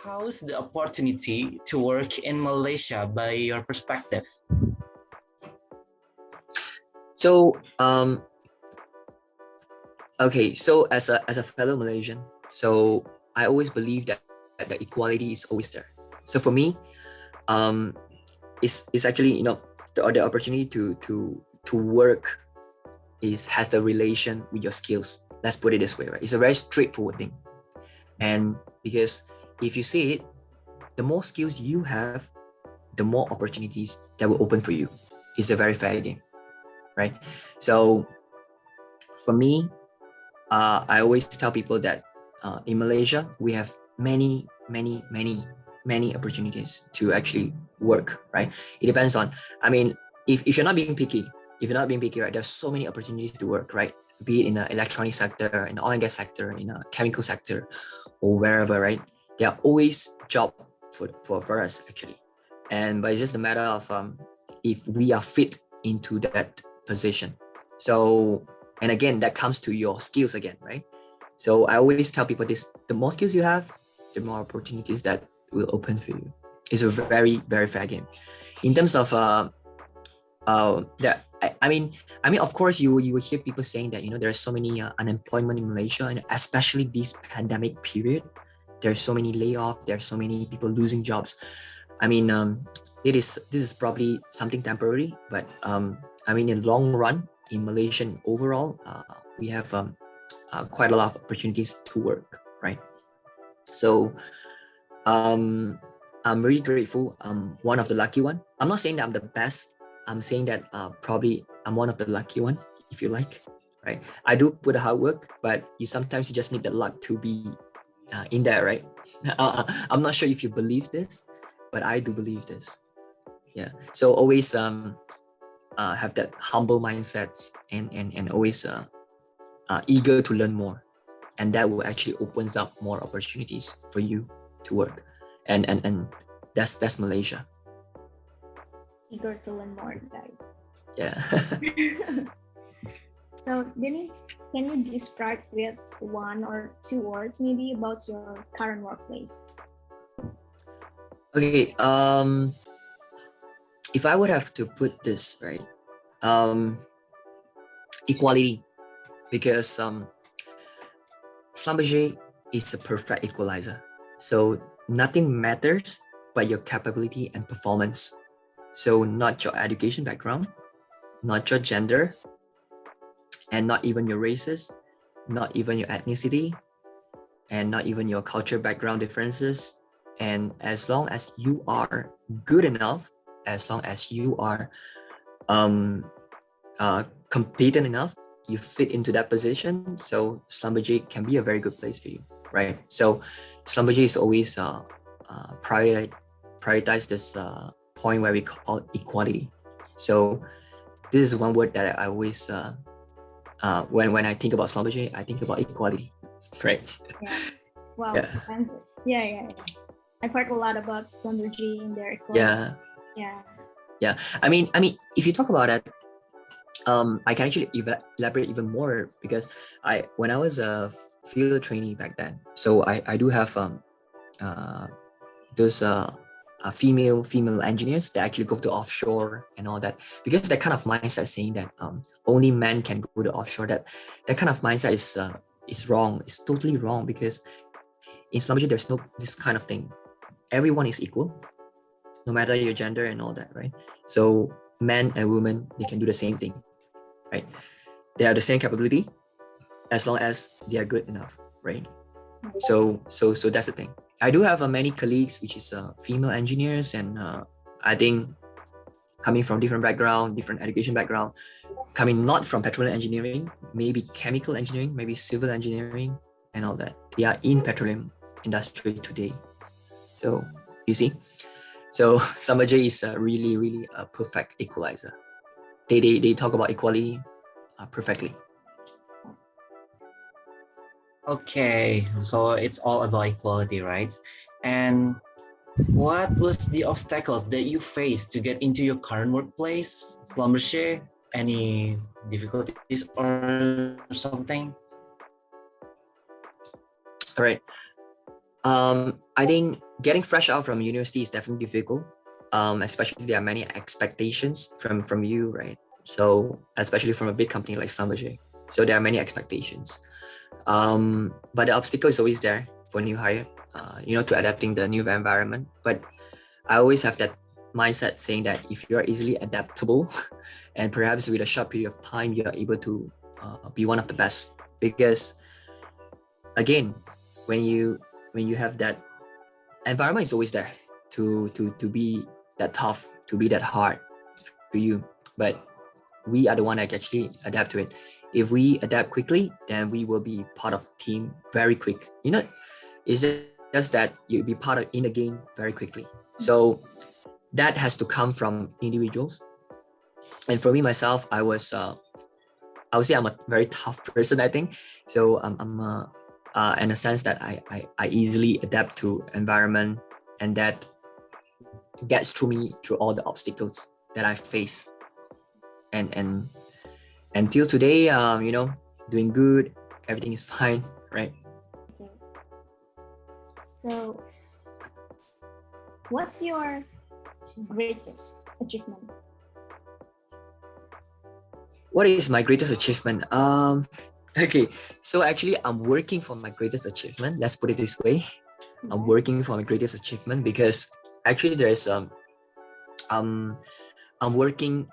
how's the opportunity to work in Malaysia by your perspective? So, okay, so as a fellow Malaysian, so I always believe that the equality is always there. So for me, it's actually, you know, the opportunity to work has the relation with your skills. Let's put it this way, right? It's a very straightforward thing. And because if you see it, the more skills you have, the more opportunities that will open for you. It's a very fair game, right? So for me, I always tell people that in Malaysia, we have many opportunities to actually work, right? It depends on, I mean, if you're not being picky, right, there's so many opportunities to work, right? Be it in the electronic sector, in the oil and gas sector, in the chemical sector, or wherever, right? There are always jobs for us actually. But it's just a matter of if we are fit into that position. So, and again, that comes to your skills again, right? So I always tell people this: the more skills you have, the more opportunities that will open for you. It's a very fair game. In terms of that, I mean, of course, you will hear people saying that, you know, there are so many unemployment in Malaysia, and especially this pandemic period, there's so many layoffs, there are so many people losing jobs. I mean, this is probably something temporary, but I mean, in the long run, in Malaysian overall, we have quite a lot of opportunities to work, right? So I'm really grateful. I'm one of the lucky one. I'm not saying that I'm the best. I'm saying that probably I'm one of the lucky one, if you like, right? I do put a hard work, but sometimes you just need the luck to be in there, right? I'm not sure if you believe this, but I do believe this. Yeah. So always have that humble mindset and always eager to learn more, and that will actually opens up more opportunities for you to work, and that's Malaysia. Eager to learn more, guys. Yeah. So Dennis, can you describe with 1 or 2 words maybe about your current workplace? Okay. If I would have to put this right, equality, because 𝗏𝗲𝘁𝗶𝗏𝗂 is a perfect equalizer. So nothing matters but your capability and performance. So not your education background, not your gender, and not even your races, not even your ethnicity, and not even your culture background differences. And as long as you are good enough, as long as you are competent enough, you fit into that position. So 𝗏𝗲𝘁𝗏𝗂 can be a very good place for you, right? So 𝗏𝗲𝘁𝗏𝗂 is always prioritize this point where we call equality. So this is one word that I always when I think about 𝗏𝗲𝘁𝗏𝗂, I think about equality, right? Yeah. Wow. Yeah. Yeah. I've heard a lot about 𝗏𝗲𝘁𝗏𝗂 and their equality. Yeah. I mean, if you talk about it, I can actually elaborate even more, because when I was a field trainee back then, so I do have those female engineers that actually go to offshore and all that, because that kind of mindset saying that only men can go to offshore, that kind of mindset is wrong. It's totally wrong, because in 𝗏𝗲𝘁𝗏𝗂 there's no this kind of thing. Everyone is equal, no matter your gender and all that, right? So men and women, they can do the same thing, right? They have the same capability as long as they are good enough, right? So that's the thing. I do have many colleagues which is female engineers, and I think coming from different background, different education background, coming not from petroleum engineering, maybe chemical engineering, maybe civil engineering and all that. They are in petroleum industry today. So you see, so 𝗏𝗲𝘁𝗏𝗂 is really a perfect equalizer. They talk about equality perfectly. Okay, so it's all about equality, right? And what was the obstacles that you faced to get into your current workplace, 𝗏𝗏𝘁𝗏𝗏𝘂? Any difficulties or something? All right. I think getting fresh out from university is definitely difficult. Especially there are many expectations from you, right? So especially from a big company like 𝗟𝗶𝘁𝗶𝗂𝗧. So there are many expectations. But the obstacle is always there for new hire, to adapting the new environment. But I always have that mindset saying that if you are easily adaptable and perhaps with a short period of time, you are able to be one of the best. Because again, when you have that environment, is always there to be that tough, to be that hard for you. But we are the one that actually adapt to it. If we adapt quickly, then we will be part of the team very quick. It's just that you'll be part of in the game very quickly. So that has to come from individuals. And for me myself, I would say I'm a very tough person, I think. So I'm in a sense that I easily adapt to environment, and that gets through me through all the obstacles that I face. And until today, doing good, everything is fine, right? Okay. So, what's your greatest achievement? What is my greatest achievement? Okay, so actually I'm working for my greatest achievement. Let's put it this way. I'm working for my greatest achievement because actually there's I'm working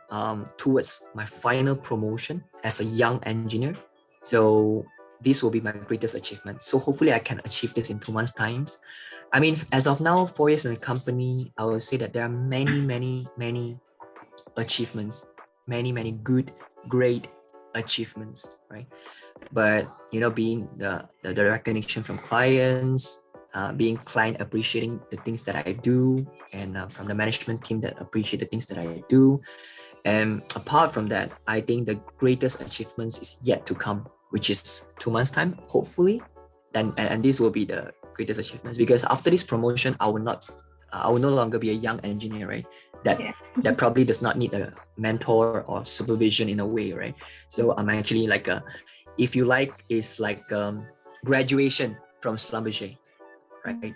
towards my final promotion as a young engineer. So this will be my greatest achievement. So hopefully I can achieve this in 2 months' time. I mean, as of now, 4 years in the company, I will say that there are many achievements, many good, great achievements, right? But being the recognition from clients, being client appreciating the things that I do, and from the management team that appreciate the things that I do. And apart from that, I think the greatest achievements is yet to come, which is 2 months' time, hopefully. And this will be the greatest achievements, because after this promotion, I will no longer be a young engineer, right? That probably does not need a mentor or supervision in a way, right? So I'm actually like if you like, it's like graduation from 𝗟𝗶𝘁𝗶𝗂𝗧, right?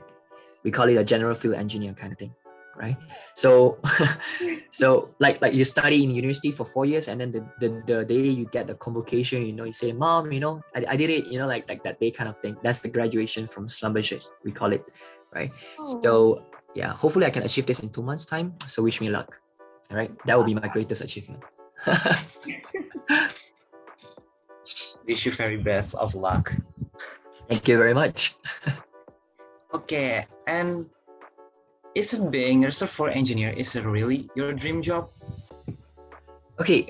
We call it a general field engineer kind of thing, right? So like you study in university for 4 years, and then the day you get the convocation, you say, Mom, I did it, like that day kind of thing. That's the graduation from 𝗟𝗶𝘁𝗶𝗂𝗧, we call it, right? So yeah, hopefully I can achieve this in 2 months' time. So wish me luck. All right, that will be my greatest achievement. Wish you very best of luck. Thank you very much. Okay, and is being a reservoir engineer is it really your dream job? Okay.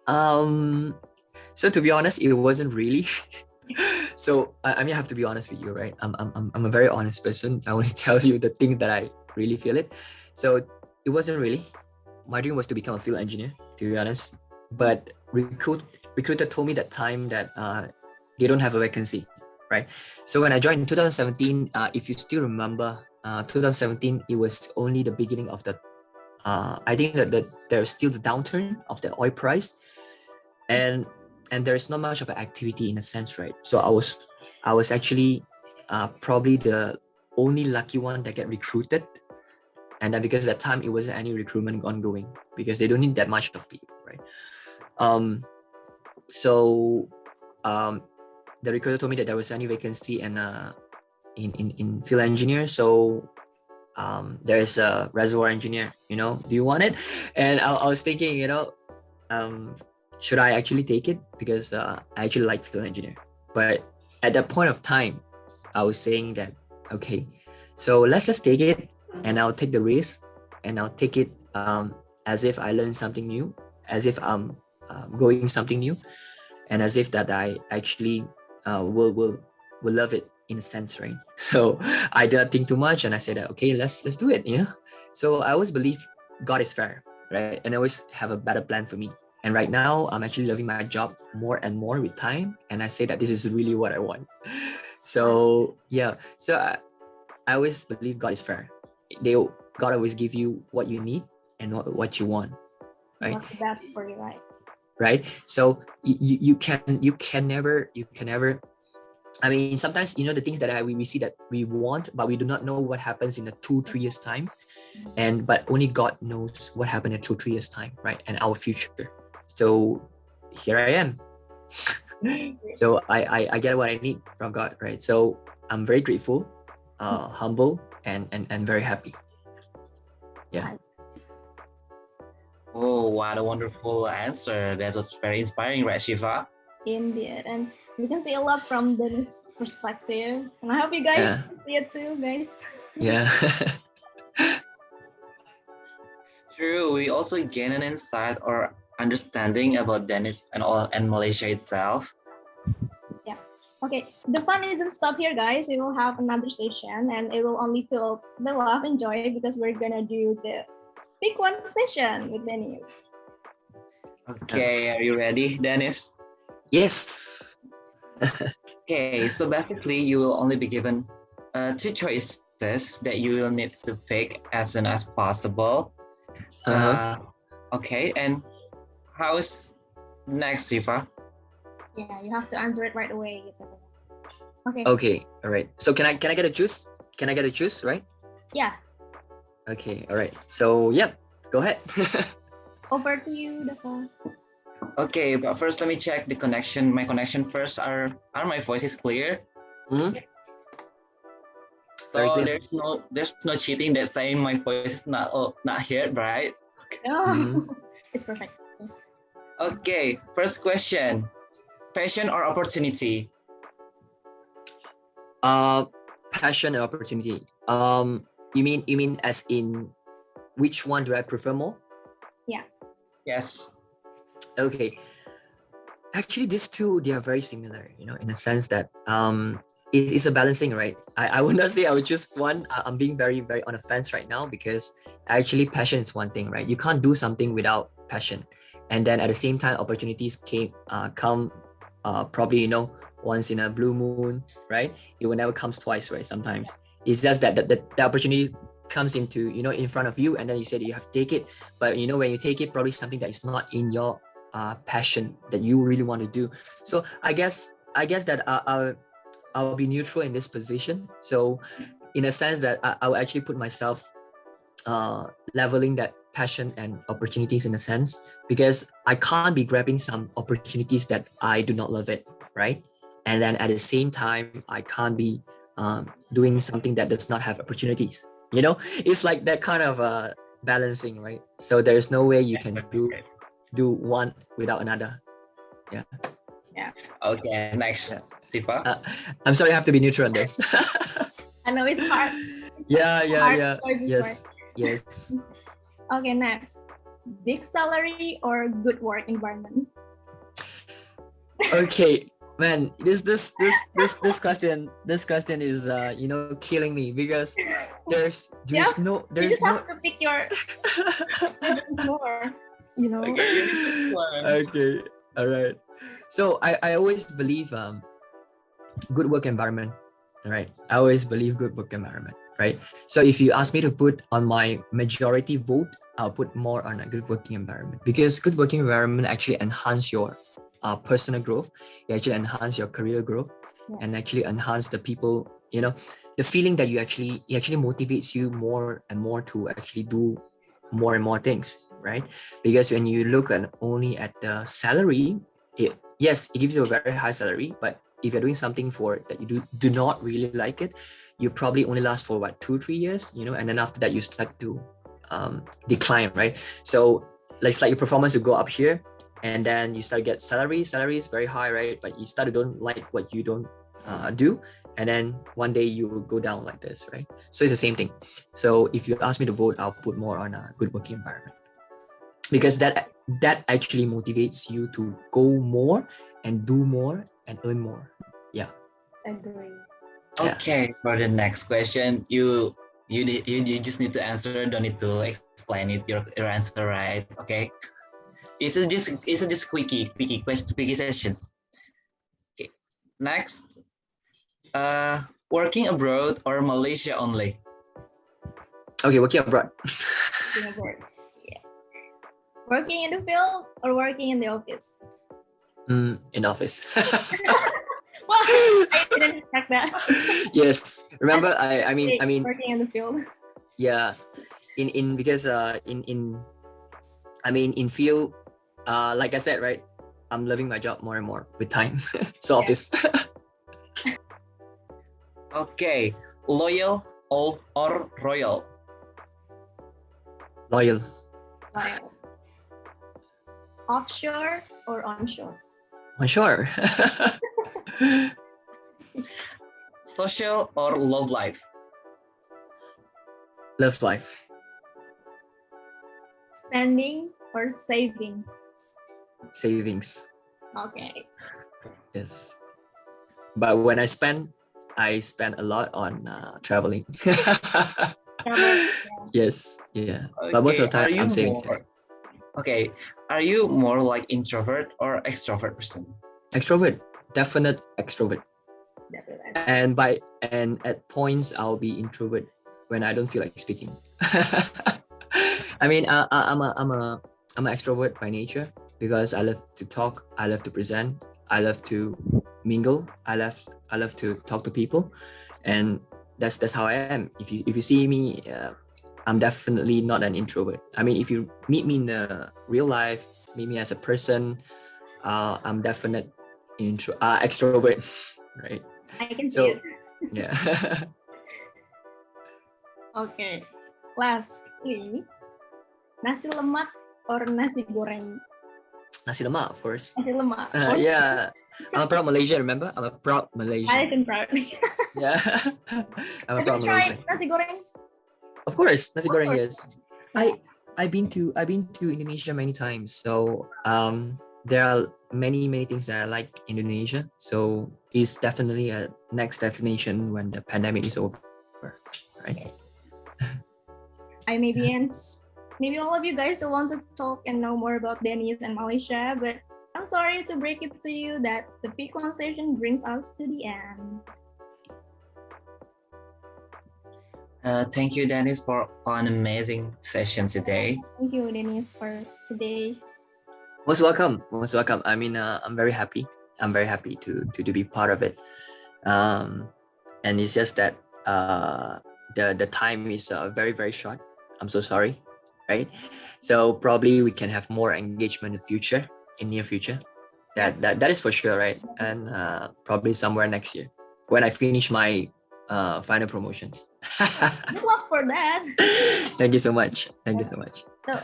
So to be honest, it wasn't really. So I have to be honest with you, right? I'm a very honest person. I only tell you the thing that I really feel it. So it wasn't really. My dream was to become a field engineer, to be honest. But recruiter told me that time that they don't have a vacancy, right? So when I joined in 2017, if you still remember, 2017, it was only the beginning of the I think that there's still the downturn of the oil price, and there's not much of an activity in a sense, right? So I was actually probably the only lucky one that get recruited, and then because at that time it wasn't any recruitment ongoing because they don't need that much of people, right? The recruiter told me that there was any vacancy and in field engineer, so there is a reservoir engineer, do you want it? And I was thinking, should I actually take it? Because I actually like field engineer. But at that point of time, I was saying that, okay, so let's just take it, and I'll take the risk, and I'll take it as if I learned something new, as if I'm going something new, and as if that I actually will love it in a sense, right? So I didn't think too much, and I said, okay, let's do it, So I always believe God is fair, right? And I always have a better plan for me. And right now, I'm actually loving my job more and more with time, and I say that this is really what I want. So yeah, so I always believe God is fair. God always give you what you need and not what you want, right? What's the best for you, right? Right. So you can never I mean, sometimes, you know, the things that we see that we want, but we do not know what happens in a 2-3 years time. But only God knows what happened in 2-3 years time, right? And our future. So here I am. So I get what I need from God, right? So I'm very grateful, humble, and very happy. Yeah. Oh, what a wonderful answer. That was very inspiring, right, Shiva? Indeed, and we can see a lot from this perspective, and I hope you guys can see it too, guys. Yeah. True. We also gain an insight or understanding about Dennis and Malaysia itself. Yeah. Okay. The fun isn't stop here, guys. We will have another session, and it will only fill the love and joy because we're gonna do the big one session with Dennis. Okay, are you ready, Dennis? Yes. Okay, so basically you will only be given 2 choices that you will need to pick as soon as possible. Okay, and how is next, Shiva? Yeah, you have to answer it right away. Okay. Okay, all right. So can I get a choose? Can I get a choose, right? Yeah. Okay, all right. So yeah, go ahead. Over to you, Dafa. Okay, but first let me check the connection. My connection first. Are my voices clear? So there's no cheating that saying my voice is not heard, right? No. It's perfect. Okay, first question. Passion or opportunity? Passion and opportunity. You mean as in which one do I prefer more? Yeah. Yes. Okay. Actually, these two, they are very similar, you know, in the sense that it's a balancing, right? I would not say I would choose one. I'm being very, very on the fence right now because actually passion is one thing, right? You can't do something without passion. And then at the same time, opportunities come probably, you know, once in a blue moon, right? It will never comes twice, right? Sometimes it's just that the opportunity comes into, you know, in front of you, and then you said you have to take it. But you know, when you take it, probably something that is not in your passion that you really want to do. So I guess that I'll be neutral in this position. So in a sense that I'll actually put myself leveling that passion and opportunities in a sense, because I can't be grabbing some opportunities that I do not love it, right? And then at the same time, I can't be doing something that does not have opportunities. You know, it's like that kind of balancing, right? So there's no way you can do one without another. Yeah. Yeah. Okay, next, Sifa. I'm sorry, I have to be neutral on this. I know it's hard. Yeah. Yes. Yes. Okay, next. Big salary or good work environment? Okay, man, this question is you know, killing me because there's you just no have to pick your more, you know. Okay, all right. So I always believe good work environment. All right, I always believe good work environment. Right. So if you ask me to put on my majority vote, I'll put more on a good working environment, because good working environment actually enhance your personal growth. You actually enhance your career growth, and actually enhance the people, you know, the feeling that it actually motivates you more and more to actually do more and more things, right? Because when you look only at the salary, it gives you a very high salary, but if you're doing something for it that you do not really like it, you probably only last for 2-3 years, you know, and then after that you start to decline, right? So it's like your performance will go up here, and then you start to get salary is very high, right? But you start to don't like what you don't do, and then one day you will go down like this, right? So it's the same thing. So if you ask me to vote, I'll put more on a good working environment, because that actually motivates you to go more and do more and earn more. Yeah. Agree. Okay, for the next question, you just need to answer. Don't need to explain it. Your answer, right? Okay. It's just quickie questions, quickie sessions. Okay. Next, working abroad or Malaysia only? Okay, working abroad. Yeah. Working in the field or working in the office? In office. Well, I didn't expect that. Yes, remember I mean working in the field. yeah, in because in field, like I said, right, I'm loving my job more and more with time. So office. Okay, loyal or royal? Loyal. Wow. Offshore or onshore? Sure. Social or love life? Love life. Spending or savings? Savings. Okay. Yes. But when I spend a lot on traveling. Yes, yeah. Okay, But most of the are time you I'm saving. more, okay, are you more like introvert or extrovert person? Extrovert, definite extrovert. And at points I'll be introvert when I don't feel like speaking. I mean, I'm an extrovert by nature because I love to talk, I love to present, I love to mingle, I love to talk to people, and that's how I am. If you see me, I'm definitely not an introvert. I mean, if you meet me in the real life, meet me as a person, I'm definite extrovert, right? I can see it. Yeah. Okay. Lastly, nasi lemak or nasi goreng? Nasi lemak, of course. Nasi lemak. Yeah. I'm a proud Malaysian, remember? I'm a proud Malaysian. I can proud. Yeah. I'm a proud Have you tried Malaysian. nasi goreng? Of course, nasi goreng, yes. Yeah. I've been to Indonesia many times. So there are many things that I like in Indonesia. So it's definitely a next destination when the pandemic is over, right? Maybe all of you guys still want to talk and know more about Dennis and Malaysia, but I'm sorry to break it to you that the Peak One session brings us to the end. Thank you, Dennis, for an amazing session today. Thank you, Dennis, for today. Most welcome. I mean, I'm very happy. I'm very happy to be part of it. And it's just that the time is very short. I'm so sorry, right? So probably we can have more engagement in near future. That is for sure, right? And probably somewhere next year when I finish my final promotions. Good luck for that. Thank you so much. So,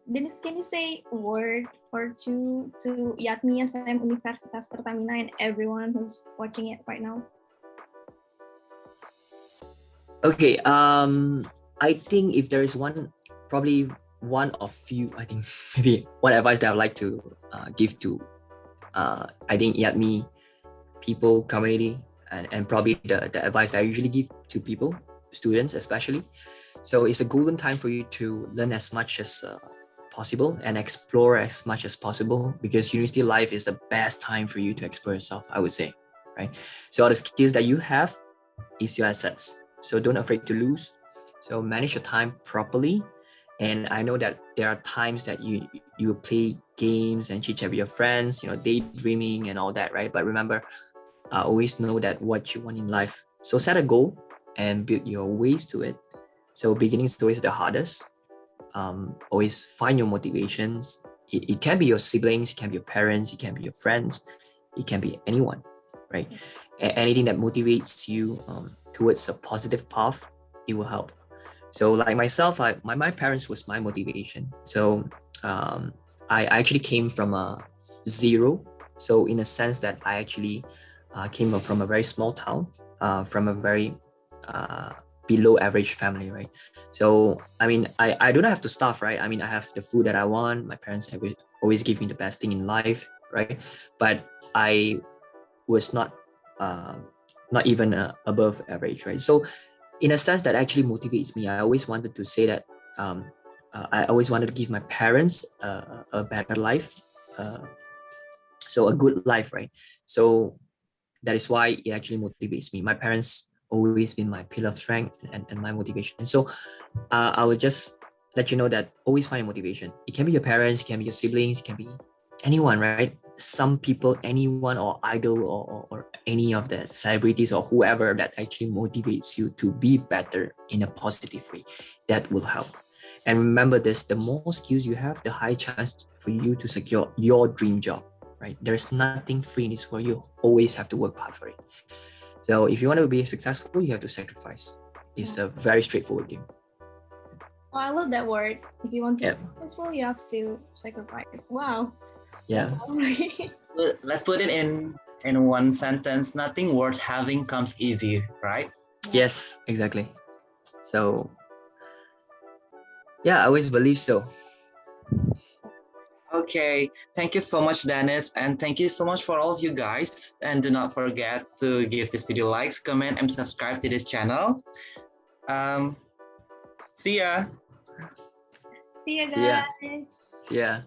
Dennis, can you say a word or two to IATMI SM Universitas Pertamina and everyone who's watching it right now? Okay. I think if there is probably one of few, I think maybe one advice that I'd like to give to, I think IATMI people, community, and probably the advice that I usually give to people, students especially. So it's a golden time for you to learn as much as possible and explore as much as possible, because university life is the best time for you to explore yourself, I would say, right? So all the skills that you have is your assets. So don't afraid to lose. So manage your time properly. And I know that there are times that you will play games and chit chat with your friends, daydreaming and all that, right? But remember, always know that what you want in life. So set a goal and build your ways to it. So beginning is always the hardest. Always find your motivations. It can be your siblings, it can be your parents, it can be your friends, it can be anyone, right? Anything that motivates you towards a positive path, it will help. So like myself, my parents was my motivation. So I actually came from a zero. So in a sense that I actually came up from a very small town, from a very below average family, right? So I mean, I don't have to starve, right? I mean, I have the food that I want. My parents always give me the best thing in life, right? But I was not even above average, right? So in a sense that actually motivates me. I always wanted to say that I always wanted to give my parents a better life, so a good life, right? So that is why it actually motivates me. My parents always been my pillar of strength and my motivation. And so I would just let you know that always find motivation. It can be your parents, it can be your siblings, it can be anyone, right? some people, anyone or idol or any of the celebrities or whoever that actually motivates you to be better in a positive way, that will help. And remember this, the more skills you have, the high chance for you to secure your dream job, right? There's nothing free in this world. You always have to work hard for it. So if you want to be successful, you have to sacrifice. It's a very straightforward game. Oh, I love that word. If you want to be successful, you have to sacrifice. Wow. Yeah. Let's put it in one sentence. Nothing worth having comes easy, right? Yes, exactly. So yeah, I always believe so. Okay, thank you so much, Dennis, and thank you so much for all of you guys. And do not forget to give this video likes, comment, and subscribe to this channel. See ya. See ya, guys. See ya.